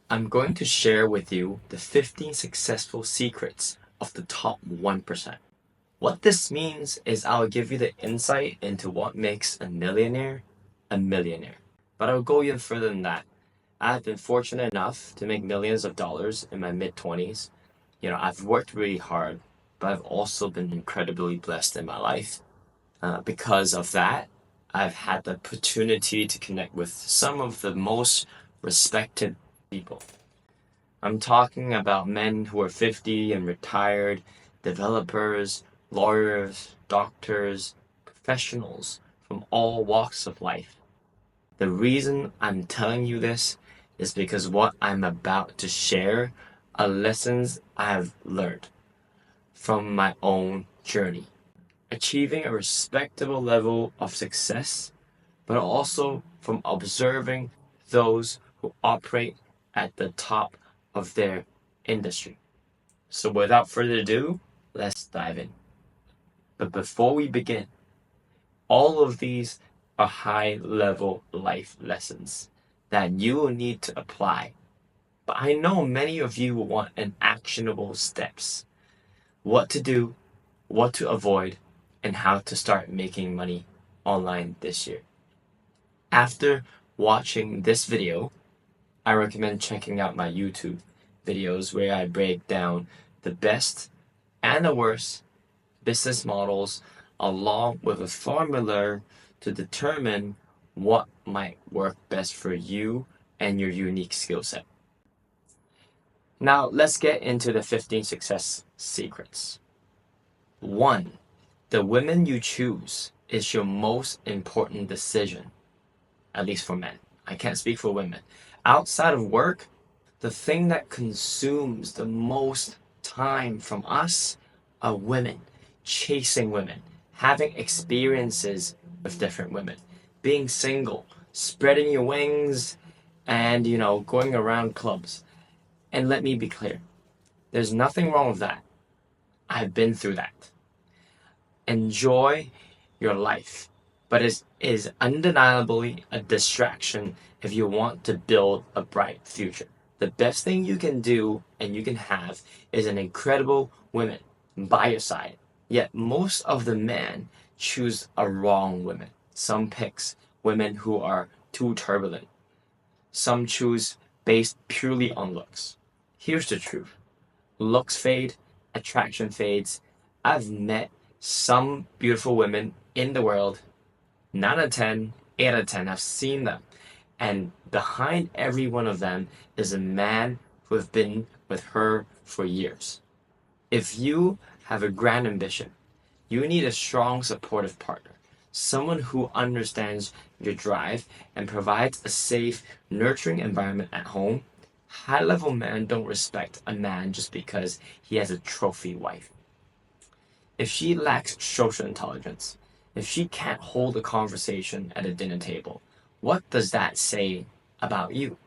I'm going to share with you the 15 successful secrets of the top 1%. What this means is I'll give you the insight into what makes a millionaire a millionaire. But I'll go even further than that. I've been fortunate enough to make millions of dollars in my mid 20s. I've worked really hard, but I've also been incredibly blessed in my life. Because of that, I've had the opportunity to connect with some of the most respected people. I'm talking about men who are 50 and retired, developers, lawyers, doctors, professionals from all walks of life. The reason I'm telling you this is because what I'm about to share are lessons I've learned from my own journey. Achieving a respectable level of success, but also from observing those who operate at the top of their industry. So without further ado, let's dive in. But before we begin, all of these are high level life lessons that you will need to apply. But I know many of you want an actionable steps. What to do, what to avoid, and how to start making money online this year. After watching this video, I recommend checking out my YouTube videos where I break down the best and the worst business models along with a formula to determine what might work best for you and your unique skill set. Now, let's get into the 15 success secrets. 1. The women you choose is your most important decision, at least for men. I can't speak for women. Outside of work, the thing that consumes the most time from us are women, chasing women, having experiences with different women, being single, spreading your wings, and, going around clubs. And let me be clear, there's nothing wrong with that. I've been through that. Enjoy your life, but it is undeniably a distraction if you want to build a bright future. The best thing you can do and you can have is an incredible woman by your side. Yet most of the men choose a wrong woman. Some picks women who are too turbulent. Some choose based purely on looks. Here's the truth. Looks fade, attraction fades. I've met some beautiful women in the world. 9 out of 10, 8 out of 10, I've seen them. And behind every one of them is a man who has been with her for years. If you have a grand ambition, you need a strong supportive partner. Someone who understands your drive and provides a safe, nurturing environment at home. High-level men don't respect a man just because he has a trophy wife. If she lacks social intelligence, if she can't hold a conversation at a dinner table, what does that say about you?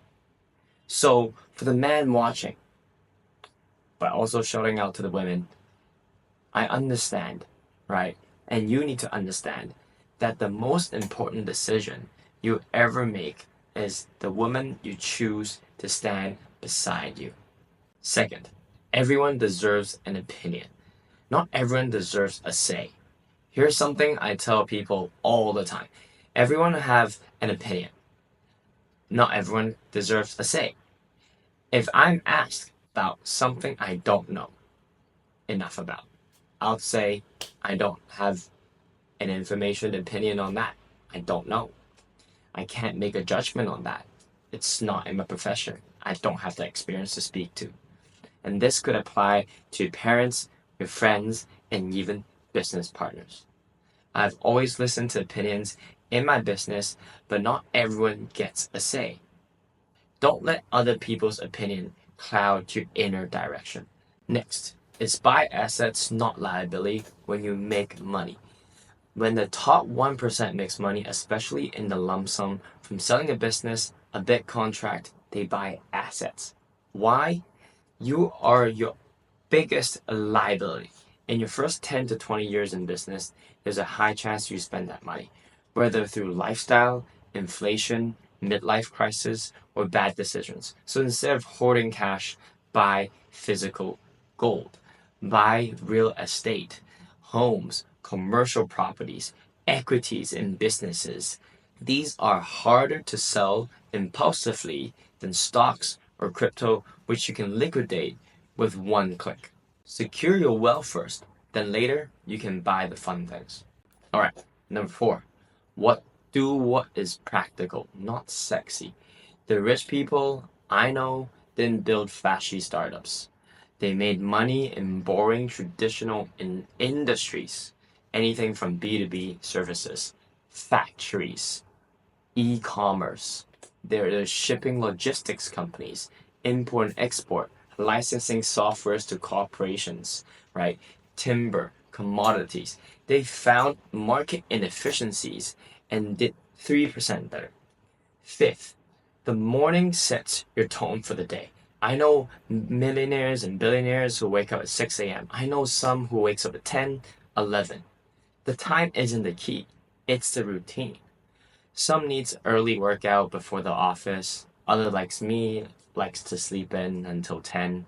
So, for the man watching, but also shouting out to the women, I understand, right? And you need to understand that the most important decision you ever make is the woman you choose to stand beside you. Second, everyone deserves an opinion. Not everyone deserves a say. Here's something I tell people all the time. Everyone have an opinion. Not everyone deserves a say. If I'm asked about something I don't know enough about, I'll say I don't have an information opinion on that. I don't know. I can't make a judgment on that. It's not in my profession. I don't have the experience to speak to. And this could apply to your parents, your friends, and even business partners. I've always listened to opinions in my business, but not everyone gets a say. Don't let other people's opinion cloud your inner direction. Next, it's buy assets, not liability, when you make money. When the top 1% makes money, especially in the lump sum from selling a business, a big contract, they buy assets. Why? You are your biggest liability. In your first 10 to 20 years in business, there's a high chance you spend that money, whether through lifestyle, inflation, midlife crisis, or bad decisions. So instead of hoarding cash, buy physical gold, buy real estate, homes, commercial properties, equities in businesses. These are harder to sell impulsively than stocks or crypto, which you can liquidate with one click. Secure your wealth first, then later you can buy the fun things. All right, number 4. What is practical, not sexy. The rich people I know didn't build flashy startups. They made money in boring traditional industries, anything from B2B services, factories, e-commerce. There are shipping logistics companies, import and export, licensing softwares to corporations, right? Timber, commodities. They found market inefficiencies and did 3% better. Fifth, the morning sets your tone for the day. I know millionaires and billionaires who wake up at 6 a.m. I know some who wakes up at 10, 11. The time isn't the key. It's the routine. Some needs early workout before the office. Other likes me, likes to sleep in until 10.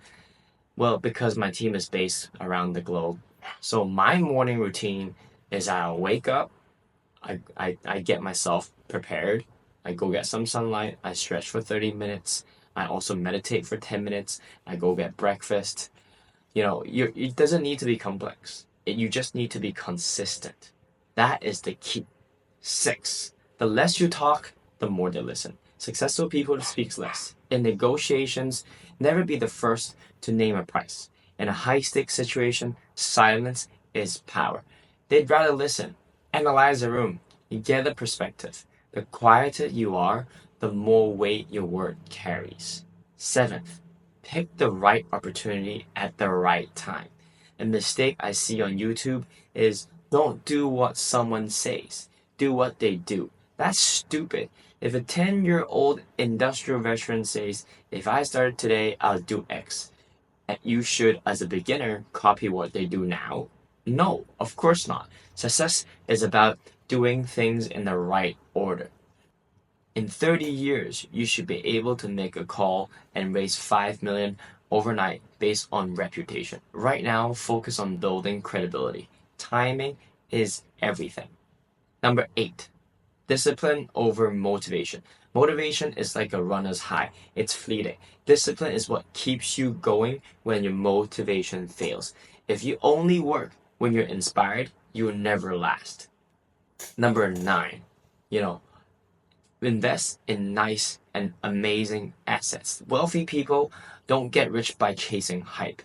Well, because my team is based around the globe. So my morning routine is I'll wake up, I get myself prepared. I go get some sunlight. I stretch for 30 minutes. I also meditate for 10 minutes. I go get breakfast. It doesn't need to be complex. You just need to be consistent. That is the key. 6. The less you talk, the more they listen. Successful people speak less. In negotiations, never be the first to name a price. In a high-stakes situation, silence is power. They'd rather listen, analyze the room, get a perspective. The quieter you are, the more weight your word carries. 7th, pick the right opportunity at the right time. A mistake I see on YouTube is don't do what someone says, do what they do. That's stupid. If a 10-year-old industrial veteran says, if I started today, I'll do X, and you should, as a beginner, copy what they do now? No, of course not. Success is about doing things in the right order. In 30 years, you should be able to make a call and raise 5 million overnight based on reputation. Right now, focus on building credibility. Timing is everything. Number 8, discipline over motivation. Motivation is like a runner's high. It's fleeting. Discipline is what keeps you going when your motivation fails. If you only work when you're inspired, you will never last. Number 9, invest in nice and amazing assets. Wealthy people don't get rich by chasing hype.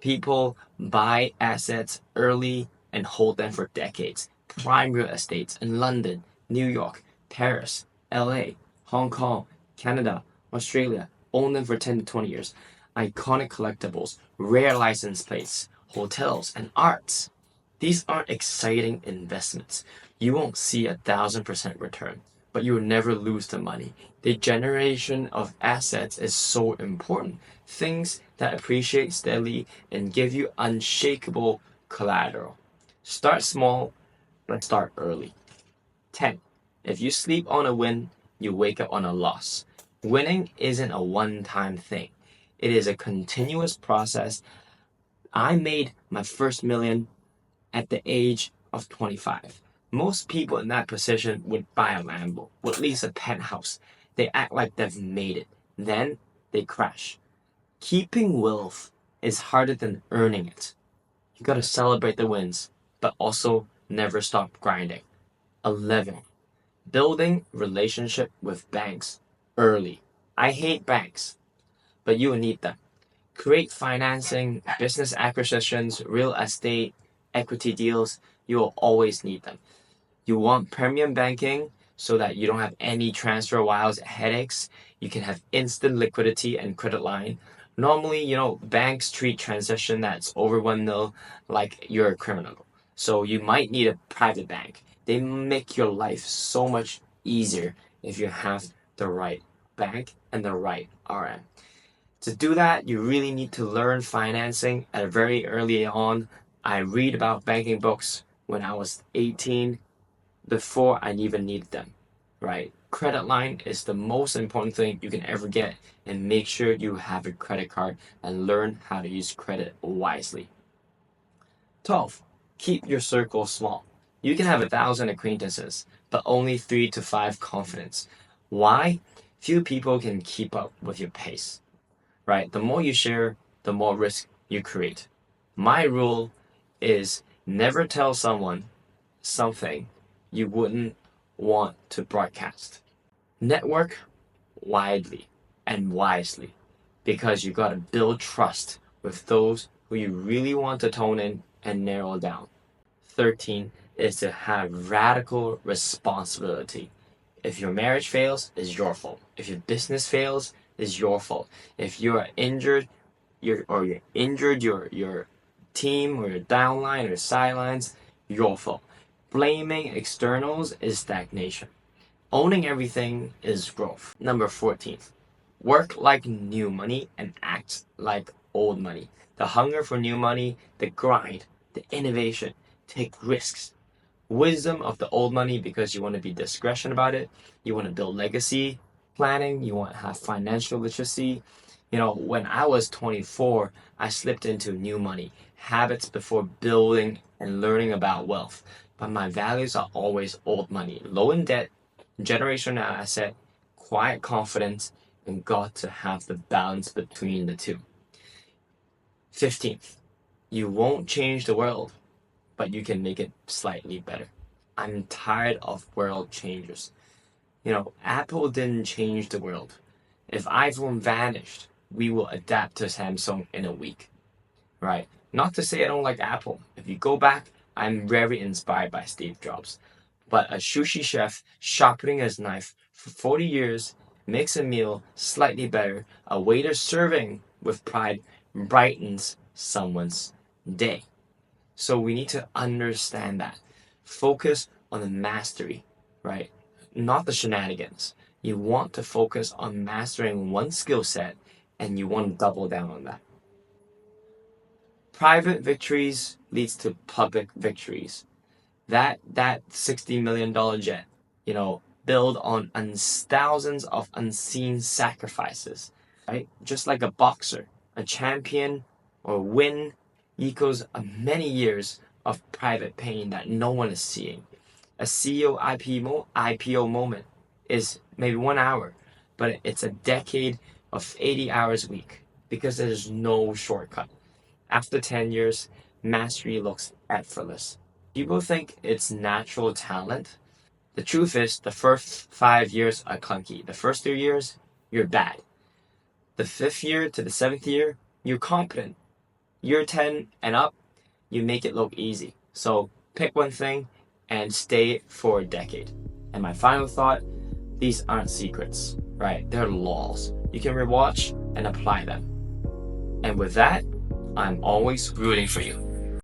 People buy assets early and hold them for decades. Prime real estates in London, New York, Paris, LA, Hong Kong, Canada, Australia, own them for 10 to 20 years. Iconic collectibles, rare license plates, hotels, and arts. These aren't exciting investments. You won't see 1,000% return, but you will never lose the money. The generation of assets is so important. Things that appreciate steadily and give you unshakable collateral. Start small, but start early. 10. If you sleep on a win, you wake up on a loss. Winning isn't a one-time thing. It is a continuous process. I made my first million at the age of 25. Most people in that position would buy a Lambo, would lease a penthouse. They act like they've made it. Then they crash. Keeping wealth is harder than earning it. You gotta celebrate the wins, but also never stop grinding. 11. Building relationship with banks early. I hate banks, but you will need them. Create financing, business acquisitions, real estate, equity deals. You will always need them. You want premium banking so that you don't have any transfer wires, headaches. You can have instant liquidity and credit line. Normally, banks treat transaction that's over 1 mil like you're a criminal. So you might need a private bank. They make your life so much easier if you have the right bank and the right RM. To do that, you really need to learn financing at a very early on. I read about banking books when I was 18 before I even needed them, right? Credit line is the most important thing you can ever get, and make sure you have a credit card and learn how to use credit wisely. 12. Keep your circle small. You can have 1,000 acquaintances, but only 3 to 5 confidants. Why? Few people can keep up with your pace, right? The more you share, the more risk you create. My rule is never tell someone something you wouldn't want to broadcast. Network widely and wisely, because you got to build trust with those who you really want to tone in and narrow down. 13 is to have radical responsibility. If your marriage fails, it's your fault. If your business fails, it's your fault. If you're injured, you're injured your team or your downline or sidelines, your fault. Blaming externals is stagnation. Owning everything is growth. Number 14. Work like new money and act like old money. The hunger for new money, the grind, the innovation, take risks. Wisdom of the old money, because you want to be discretion about it. You want to build legacy planning. You want to have financial literacy. When I was 24, I slipped into new money habits before building and learning about wealth. But my values are always old money, low in debt, generational asset, quiet confidence, and got to have the balance between the two. 15th, you won't change the world, but you can make it slightly better. I'm tired of world changers. Apple didn't change the world. If iPhone vanished, we will adapt to Samsung in a week, right? Not to say I don't like Apple. If you go back, I'm very inspired by Steve Jobs. But a sushi chef sharpening his knife for 40 years makes a meal slightly better. A waiter serving with pride brightens someone's day. So we need to understand that. Focus on the mastery, right? Not the shenanigans. You want to focus on mastering one skill set, and you want to double down on that. Private victories leads to public victories. That $60 million jet, build on thousands of unseen sacrifices, right? Just like a boxer, a champion or win equals many years of private pain that no one is seeing. A CEO IPO moment is maybe 1 hour, but it's a decade of 80 hours a week, because there's no shortcut. After 10 years, mastery looks effortless. People think it's natural talent. The truth is, the first 5 years are clunky. The first 3 years, you're bad. The 5th year to the 7th year, you're competent. Year 10 and up, you make it look easy. So pick one thing and stay for a decade. And my final thought, these aren't secrets, right? They're laws. You can rewatch and apply them. And with that, I'm always rooting for you.